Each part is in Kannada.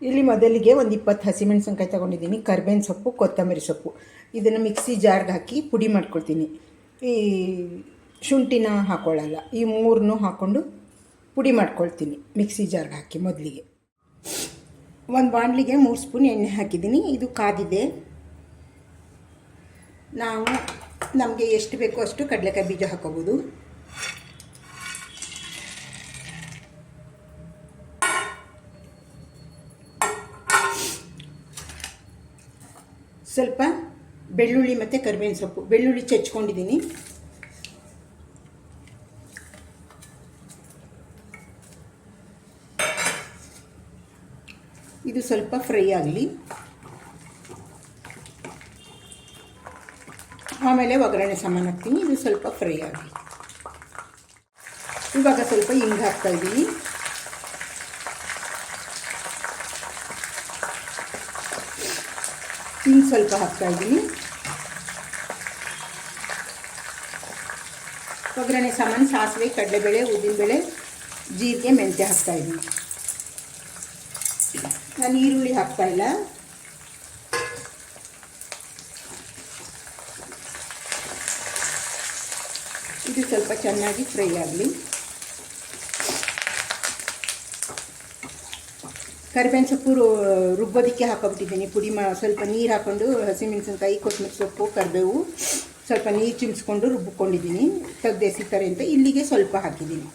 ಇಲ್ಲಿ ಮೊದಲಿಗೆ ಒಂದು 20 ಹಸಿಮೆಣಸಿನ್ಕಾಯಿ ತೊಗೊಂಡಿದ್ದೀನಿ, ಕರ್ಬೇವಿನ ಸೊಪ್ಪು, ಕೊತ್ತಂಬರಿ ಸೊಪ್ಪು. ಇದನ್ನು ಮಿಕ್ಸಿ ಜಾರ್ಗೆ ಹಾಕಿ ಪುಡಿ ಮಾಡ್ಕೊಳ್ತೀನಿ. ಈ ಶುಂಠಿನ ಹಾಕ್ಕೊಳ್ಳಲ್ಲ, ಈ ಮೂರನ್ನೂ ಹಾಕ್ಕೊಂಡು ಪುಡಿ ಮಾಡ್ಕೊಳ್ತೀನಿ ಮಿಕ್ಸಿ ಜಾರ್ಗೆ ಹಾಕಿ. ಮೊದಲಿಗೆ ಒಂದು ಬಾಣಲಿಗೆ 3 ಸ್ಪೂನ್ ಎಣ್ಣೆ ಹಾಕಿದ್ದೀನಿ. ಇದು ಕಾದಿದೆ. ನಮಗೆ ಎಷ್ಟು ಬೇಕೋ ಅಷ್ಟು ಕಡಲೆಕಾಯಿ ಬೀಜ ಹಾಕೋಬೋದು. ಸ್ವಲ್ಪ ಬೆಳ್ಳುಳ್ಳಿ ಮತ್ತು ಕರಿಬೇವಿನ ಸೊಪ್ಪು. ಬೆಳ್ಳುಳ್ಳಿ ಚಚ್ಕೊಂಡಿದ್ದೀನಿ. ಇದು ಸ್ವಲ್ಪ ಫ್ರೈ ಆಗಲಿ. ಆಮೇಲೆ ಒಗ್ಗರಣೆ ಸಾಮಾನು ಹಾಕ್ತೀನಿ. ಇದು ಸ್ವಲ್ಪ ಫ್ರೈ ಆಗಲಿ. ಇವಾಗ ಸ್ವಲ್ಪ ಹಿಂಗೆ ಹಾಕ್ತಾಯಿದ್ದೀನಿ. ಹಿಂಗೆ ಸ್ವಲ್ಪ ಹಾಕ್ತಾಯಿದ್ದೀನಿ. ಒಗ್ಗರಣೆ ಸಾಮಾನು ಸಾಸಿವೆ, ಕಡಲೆಬೇಳೆ, ಉದ್ದಿನಬೇಳೆ, ಜೀರಿಗೆ, ಮೆಂತ್ಯ ಹಾಕ್ತಾಯಿದ್ದೀನಿ. ನಾನು ಈರುಳ್ಳಿ ಹಾಕ್ತಾಯಿಲ್ಲ. ಇದು ಸ್ವಲ್ಪ ಚೆನ್ನಾಗಿ ಫ್ರೈ ಆಗಲಿ. ಕರಿಬೇವಿನ ಸೊಪ್ಪು ರುಬ್ಬೋದಕ್ಕೆ ಹಾಕೊಬಿಟ್ಟಿದ್ದೀನಿ. ಪುಡಿ ಸ್ವಲ್ಪ ನೀರು ಹಾಕ್ಕೊಂಡು ಹಸಿಮೆಣಸಿನ್ಕಾಯಿ, ಕೊತ್ತಂಬರಿ ಸೊಪ್ಪು, ಕರಿಬೇವು ಸ್ವಲ್ಪ ನೀರು ಚಿಮ್ಸ್ಕೊಂಡು ರುಬ್ಬಿಕೊಂಡಿದ್ದೀನಿ, ತೆಗ್ದು ಎಸಿತಾರೆ ಅಂತ. ಇಲ್ಲಿಗೆ ಸ್ವಲ್ಪ ಹಾಕಿದ್ದೀನಿ.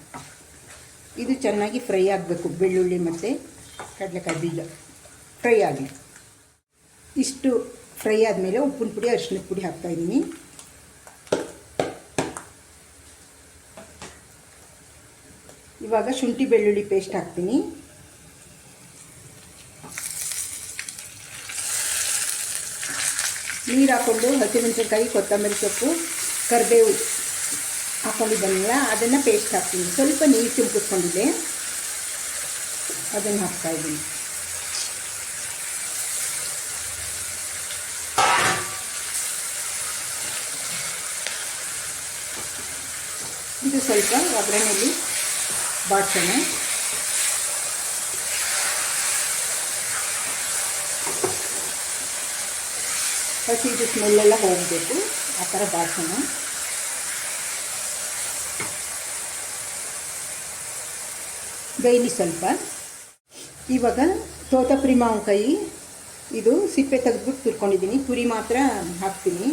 ಇದು ಚೆನ್ನಾಗಿ ಫ್ರೈ ಆಗಬೇಕು. ಬೆಳ್ಳುಳ್ಳಿ ಮತ್ತು ಕಡಲೆಕಾಯಿ ಬೀಜ ಫ್ರೈ ಆಗಲಿ. ಇಷ್ಟು ಫ್ರೈ ಆದಮೇಲೆ ಉಪ್ಪಿನ ಪುಡಿ, ಅರಿಶಿಣದ ಪುಡಿ ಹಾಕ್ತಾಯಿದ್ದೀನಿ. ಇವಾಗ ಶುಂಠಿ ಬೆಳ್ಳುಳ್ಳಿ ಪೇಸ್ಟ್ ಹಾಕ್ತೀನಿ. ನೀರು ಹಾಕ್ಕೊಂಡು ಹಸಿಮೆಣಸಿನ್ಕಾಯಿ, ಕೊತ್ತಂಬರಿ ಸೊಪ್ಪು, ಕರಿಬೇವು ಹಾಕ್ಕೊಂಡಿದ್ದಲ್ಲ, ಅದನ್ನು ಪೇಸ್ಟ್ ಹಾಕ್ತೀನಿ. ಸ್ವಲ್ಪ ನೀರು ಚಿಮ್ಕಿಸ್ಕೊಂಡಿದ್ದೆ, ಅದನ್ನು ಹಾಕ್ತಾಯಿದ್ದೀನಿ. ಇದು ಸ್ವಲ್ಪ ಒಗ್ಗರಣೆಯಲ್ಲಿ ಬಾಡ್ಸೋಣ. ಹಸಿದು ಸ್ಮೆಲ್ಲೆಲ್ಲ ಹೋಗಬೇಕು, ಆ ಥರ ಬಾಡ್ಸೋಣ. ಬೇಯಲಿ ಸ್ವಲ್ಪ. ಇವಾಗ ತೋತಪುರಿ ಮಾವಿನಕಾಯಿ, ಇದು ಸಿಪ್ಪೆ ತೆಗೆದ್ಬಿಟ್ಟು ತುರ್ಕೊಂಡಿದ್ದೀನಿ. ಪುರಿ ಮಾತ್ರ ಹಾಕ್ತೀನಿ.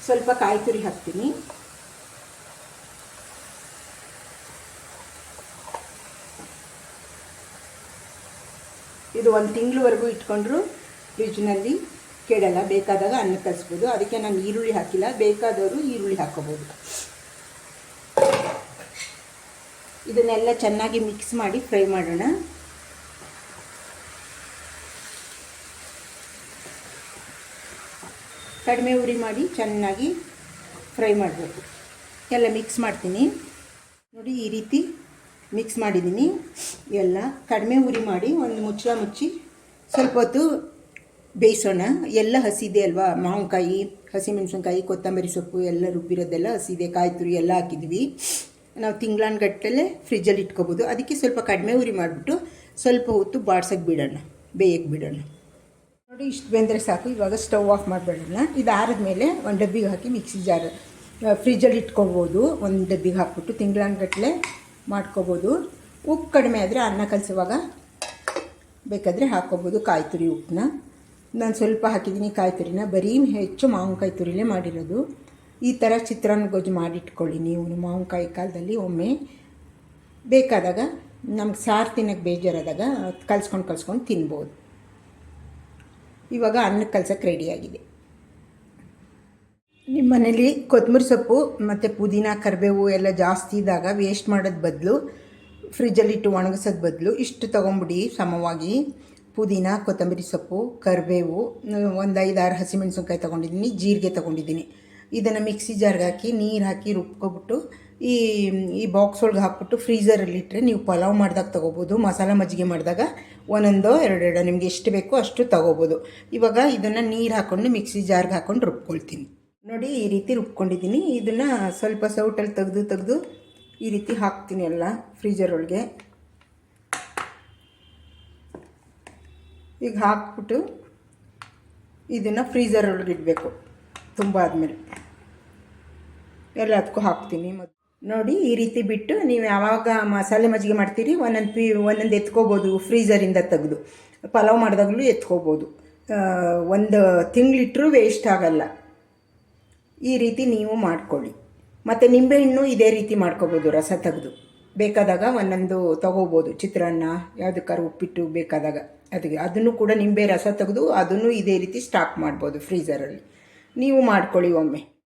ಸ್ವಲ್ಪ ಕಾಯಿ ತುರಿ ಹಾಕ್ತೀನಿ. ಇದು 1 ತಿಂಗಳವರೆಗೂ ಇಟ್ಕೊಂಡ್ರು ಫ್ರಿಜ್ನಲ್ಲಿ ಕೆಡಲ್ಲ. ಬೇಕಾದಾಗ ಅನ್ನ ಕಲಿಸ್ಬೋದು. ಅದಕ್ಕೆ ನಾನು ಈರುಳ್ಳಿ ಹಾಕಿಲ್ಲ. ಬೇಕಾದವರು ಈರುಳ್ಳಿ ಹಾಕ್ಕೋಬೋದು. ಇದನ್ನೆಲ್ಲ ಚೆನ್ನಾಗಿ ಮಿಕ್ಸ್ ಮಾಡಿ ಫ್ರೈ ಮಾಡೋಣ. ಕಡಿಮೆ ಉರಿ ಮಾಡಿ ಚೆನ್ನಾಗಿ ಫ್ರೈ ಮಾಡಬೇಕು. ಎಲ್ಲ ಮಿಕ್ಸ್ ಮಾಡ್ತೀನಿ. ನೋಡಿ, ಈ ರೀತಿ ಮಿಕ್ಸ್ ಮಾಡಿದ್ದೀನಿ. ಎಲ್ಲ ಕಡಿಮೆ ಉರಿ ಮಾಡಿ ಒಂದು ಮುಚ್ಚಳ ಮುಚ್ಚಿ ಸ್ವಲ್ಪ ಹೊತ್ತು ಬೇಯಿಸೋಣ. ಎಲ್ಲ ಹಸಿದೆ ಅಲ್ವಾ, ಮಾವಿನಕಾಯಿ, ಹಸಿಮೆಣಸಿನ್ಕಾಯಿ, ಕೊತ್ತಂಬರಿ ಸೊಪ್ಪು ಎಲ್ಲ ರುಬ್ಬಿರೋದೆಲ್ಲ ಹಸಿದೆ. ಕಾಯಿ ತುರಿ ಎಲ್ಲ ಹಾಕಿದ್ವಿ. ನಾವು ತಿಂಗಳಾನ್ಗಟ್ಟಲೆ ಫ್ರಿಜ್ಜಲ್ಲಿ ಇಟ್ಕೋಬೋದು. ಅದಕ್ಕೆ ಸ್ವಲ್ಪ ಕಡಿಮೆ ಉರಿ ಮಾಡಿಬಿಟ್ಟು ಸ್ವಲ್ಪ ಹೊತ್ತು ಬಾಡ್ಸೋಕ್ಕೆ ಬಿಡೋಣ, ಬೇಯಕ್ಕೆ ಬಿಡೋಣ. ನೋಡಿ, ಇಷ್ಟು ಬೆಂದರೆ ಸಾಕು. ಇವಾಗ ಸ್ಟವ್ ಆಫ್ ಮಾಡಿಬಿಡೋಣ. ಇದು ಆರಿದ್ಮೇಲೆ ಒಂದು ಡಬ್ಬಿಗೆ ಹಾಕಿ ಮಿಕ್ಸಿ ಜಾರ್ ಫ್ರಿಜ್ಜಲ್ಲಿ ಇಟ್ಕೊಬೋದು. ಒಂದು ಡಬ್ಬಿಗೆ ಹಾಕ್ಬಿಟ್ಟು ತಿಂಗಳಾನ್ಗಟ್ಟಲೆ ಮಾಡ್ಕೋಬೋದು. ಉಪ್ಪು ಕಡಿಮೆ ಆದರೆ ಅನ್ನ ಕಲಿಸುವಾಗ ಬೇಕಾದರೆ ಹಾಕ್ಕೋಬೋದು ಕಾಯಿ ತುರಿ ಉಪ್ಪನ್ನ. ನಾನು ಸ್ವಲ್ಪ ಹಾಕಿದ್ದೀನಿ ಕಾಯಿ ತುರಿನ. ಬರೀ ಹೆಚ್ಚು ಮಾವಿನಕಾಯಿ ತುರಿಲೇ ಮಾಡಿರೋದು. ಈ ಥರ ಚಿತ್ರಾನ್ನ ಗೊಜ್ಜು ಮಾಡಿಟ್ಕೊಳ್ಳಿ ನೀವು ಮಾವಿನಕಾಯಿ ಕಾಲದಲ್ಲಿ. ಒಮ್ಮೆ ಬೇಕಾದಾಗ ನಮ್ಗೆ ಸಾರು ತಿನ್ನೋಕ್ಕೆ ಬೇಜಾರಾದಾಗ ಕಲಿಸ್ಕೊಂಡು ತಿನ್ಬೋದು. ಇವಾಗ ಅನ್ನಕ್ಕೆ ಕಲ್ಸೋಕ್ಕೆ ರೆಡಿಯಾಗಿದೆ. ನಿಮ್ಮ ಮನೇಲಿ ಕೊತ್ತಂಬರಿ ಸೊಪ್ಪು ಮತ್ತು ಪುದೀನ, ಕರಿಬೇವು ಎಲ್ಲ ಜಾಸ್ತಿ ಇದ್ದಾಗ ವೇಸ್ಟ್ ಮಾಡೋದು ಬದಲು, ಫ್ರಿಜ್ಜಲ್ಲಿಟ್ಟು ಒಣಗಿಸೋದು ಬದಲು ಇಷ್ಟು ತೊಗೊಂಬಿಡಿ ಸಮವಾಗಿ. ಪುದೀನ, ಕೊತ್ತಂಬರಿ ಸೊಪ್ಪು, ಕರಿಬೇವು, ಒಂದು 5-6 ಹಸಿಮೆಣಸಿನ್ಕಾಯಿ ತೊಗೊಂಡಿದ್ದೀನಿ, ಜೀರಿಗೆ ತೊಗೊಂಡಿದ್ದೀನಿ. ಇದನ್ನು ಮಿಕ್ಸಿ ಜಾರ್ಗೆ ಹಾಕಿ ನೀರು ಹಾಕಿ ರುಬ್ಕೊಬಿಟ್ಟು ಈ ಬಾಕ್ಸ್ ಒಳಗೆ ಹಾಕ್ಬಿಟ್ಟು ಫ್ರೀಝರಲ್ಲಿ ಇಟ್ಟರೆ ನೀವು ಪಲಾವ್ ಮಾಡಿದಾಗ ತೊಗೋಬೋದು, ಮಸಾಲ ಮಜ್ಜಿಗೆ ಮಾಡಿದಾಗ ಒಂದೊಂದು ಎರಡೆರಡು ನಿಮಗೆ ಎಷ್ಟು ಬೇಕೋ ಅಷ್ಟು ತೊಗೋಬೋದು. ಇವಾಗ ಇದನ್ನು ನೀರು ಹಾಕ್ಕೊಂಡು ಮಿಕ್ಸಿ ಜಾರ್ಗೆ ಹಾಕ್ಕೊಂಡು ರುಬ್ಕೊಳ್ತೀನಿ. ನೋಡಿ ಈ ರೀತಿ ರುಬ್ಕೊಂಡಿದ್ದೀನಿ. ಇದನ್ನು ಸ್ವಲ್ಪ ಸೌಟಲ್ಲಿ ತೆಗೆದು ಈ ರೀತಿ ಹಾಕ್ತೀನಿ ಎಲ್ಲ ಫ್ರೀಜರ್ ಒಳಗೆ. ಈಗ ಹಾಕ್ಬಿಟ್ಟು ಇದನ್ನು ಫ್ರೀಝರ್ ಒಳಗೆ ಇಡಬೇಕು. ತುಂಬ ಆದಮೇಲೆ ಎಲ್ಲದಕ್ಕೂ ಹಾಕ್ತೀನಿ. ನೋಡಿ ಈ ರೀತಿ ಬಿಟ್ಟು ನೀವು ಯಾವಾಗ ಮಸಾಲೆ ಮಜ್ಜಿಗೆ ಮಾಡ್ತೀರಿ ಒಂದೊಂದು ಎತ್ಕೋಬೋದು ಫ್ರೀಝರಿಂದ ತೆಗೆದು. ಪಲಾವ್ ಮಾಡಿದಾಗಲೂ ಎತ್ಕೋಬೋದು. ಒಂದು ತಿಂಗಳಿಟ್ಟರೂ ವೇಸ್ಟ್ ಆಗಲ್ಲ. ಈ ರೀತಿ ನೀವು ಮಾಡ್ಕೊಳ್ಳಿ. ಮತ್ತು ನಿಂಬೆಹಣ್ಣು ಇದೇ ರೀತಿ ಮಾಡ್ಕೋಬೋದು, ರಸ ತೆಗೆದು ಬೇಕಾದಾಗ ಒಂದೊಂದು ತೊಗೋಬೋದು. ಚಿತ್ರಾನ್ನ ಯಾವುದಕ್ಕಾರು ಉಪ್ಪಿಟ್ಟು ಬೇಕಾದಾಗ ಅದನ್ನು ಕೂಡ ನಿಂಬೆ ರಸ ತೆಗೆದು ಅದನ್ನು ಇದೇ ರೀತಿ ಸ್ಟಾಕ್ ಮಾಡ್ಬೋದು ಫ್ರೀಝರಲ್ಲಿ. ನೀವು ಮಾಡ್ಕೊಳ್ಳಿ ಒಮ್ಮೆ.